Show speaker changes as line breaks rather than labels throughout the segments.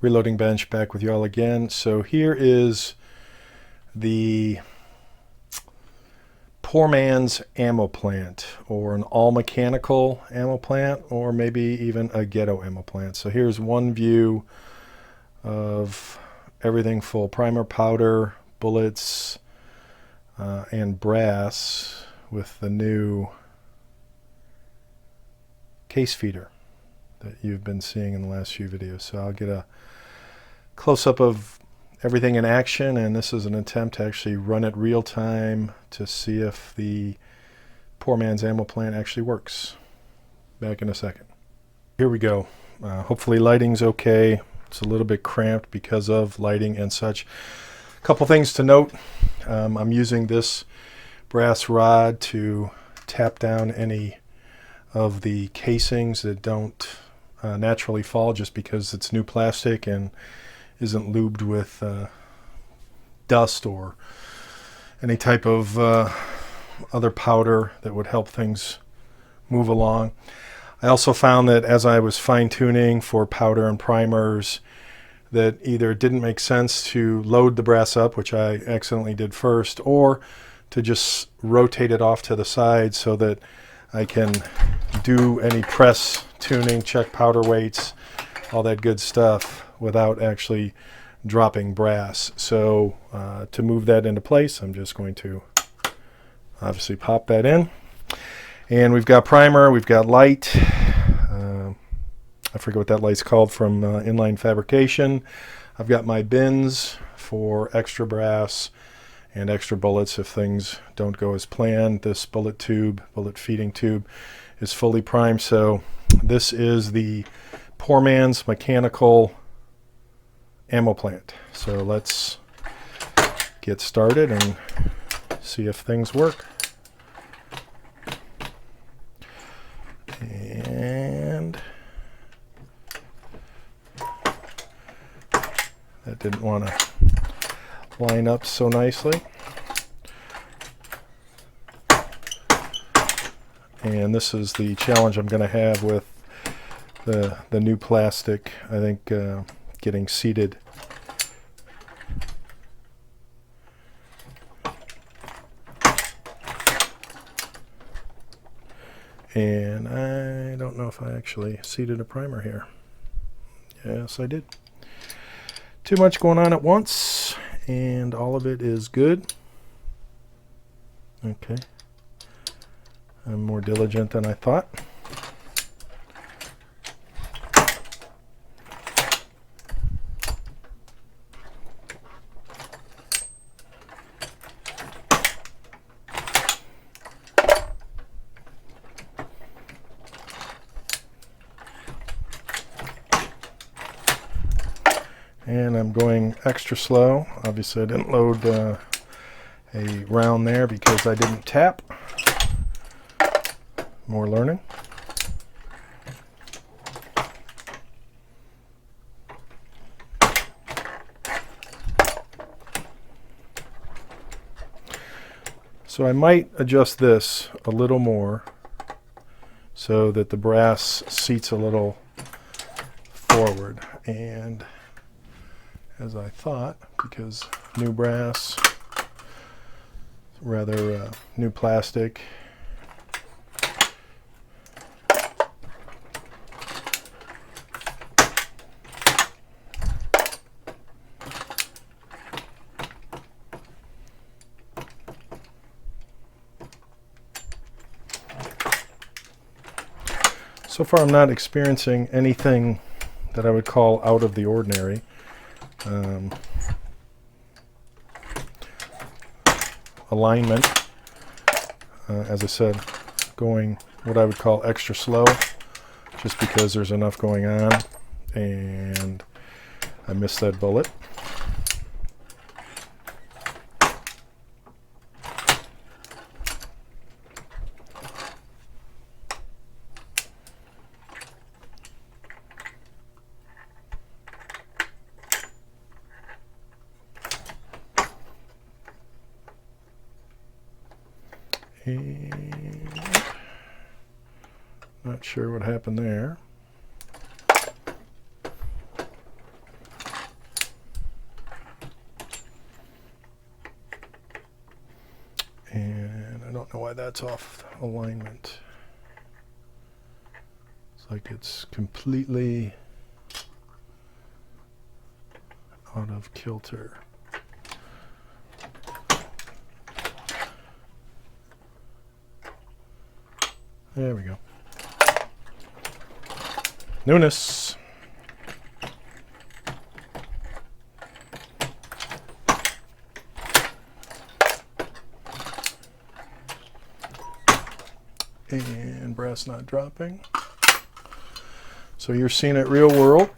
Reloading Bench back with y'all again. So here is the poor man's ammo plant, or an all mechanical ammo plant, or maybe even a ghetto ammo plant. So here's one view of everything full: primer, powder, bullets, and brass with the new case feeder that you've been seeing in the last few videos. So I'll get a close-up of everything in action, and this is an attempt to actually run it real time to see if the poor man's ammo plant actually works. Back in a second. Here we go. Hopefully lighting's okay. It's a little bit cramped because of lighting and such. A couple things to note. I'm using this brass rod to tap down any of the casings that don't naturally fall, just because it's new plastic and isn't lubed with dust or any type of other powder that would help things move along. I also found that as I was fine-tuning for powder and primers, that either it didn't make sense to load the brass up, which I accidentally did first, or to just rotate it off to the side so that I can do any press tuning, check powder weights, all that good stuff, without actually dropping brass. So to move that into place, I'm just going to obviously pop that in. And we've got primer, we've got light. I forget what that light's called from Inline Fabrication. I've got my bins for extra brass and extra bullets if things don't go as planned. This bullet feeding tube is fully primed. So this is the poor man's mechanical ammo plant. So let's get started and see if things work. And that didn't want to line up so nicely. And this is the challenge I'm going to have with the new plastic. I think getting seated. And I don't know if I actually seated a primer here. Yes, I did. Too much going on at once, and all of it is good. Okay. I'm more diligent than I thought. And I'm going extra slow. Obviously I didn't load a round there because I didn't tap. More learning. So I might adjust this a little more so that the brass seats a little forward. And as I thought, because new brass, rather new plastic. So far I'm not experiencing anything that I would call out of the ordinary. Alignment, as I said, going what I would call extra slow, just because there's enough going on, and I missed that bullet. And not sure what happened there. that's off alignment. It's like it's completely out of kilter. There we go. Newness. And brass not dropping. So you're seeing it real world.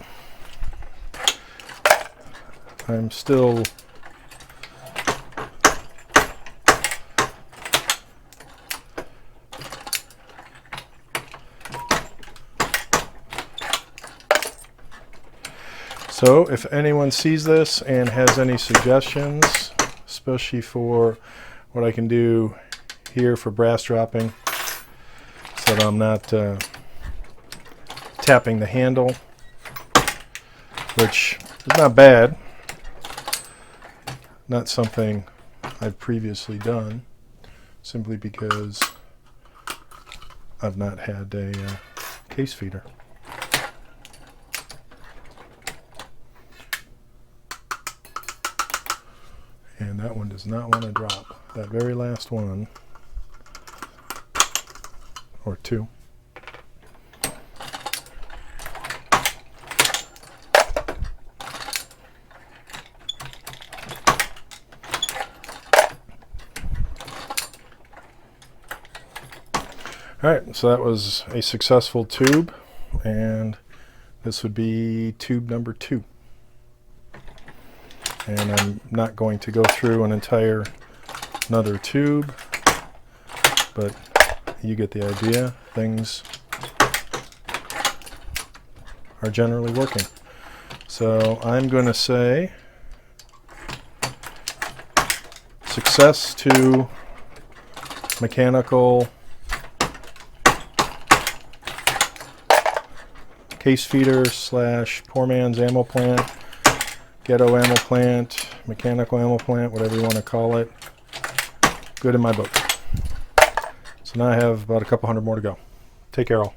I'm still so if anyone sees this and has any suggestions, especially for what I can do here for brass dropping, so that I'm not tapping the handle, which is not bad. Not something I've previously done, simply because I've not had a case feeder. And that one does not want to drop. That very last one, or two. Alright, so that was a successful tube, and this would be tube number 2. And I'm not going to go through another tube, but you get the idea. Things are generally working. So I'm going to say success to mechanical case feeder / poor man's ammo plant, ghetto ammo plant, mechanical ammo plant, whatever you want to call it. Good in my book. So now I have about a couple hundred more to go. Take care all.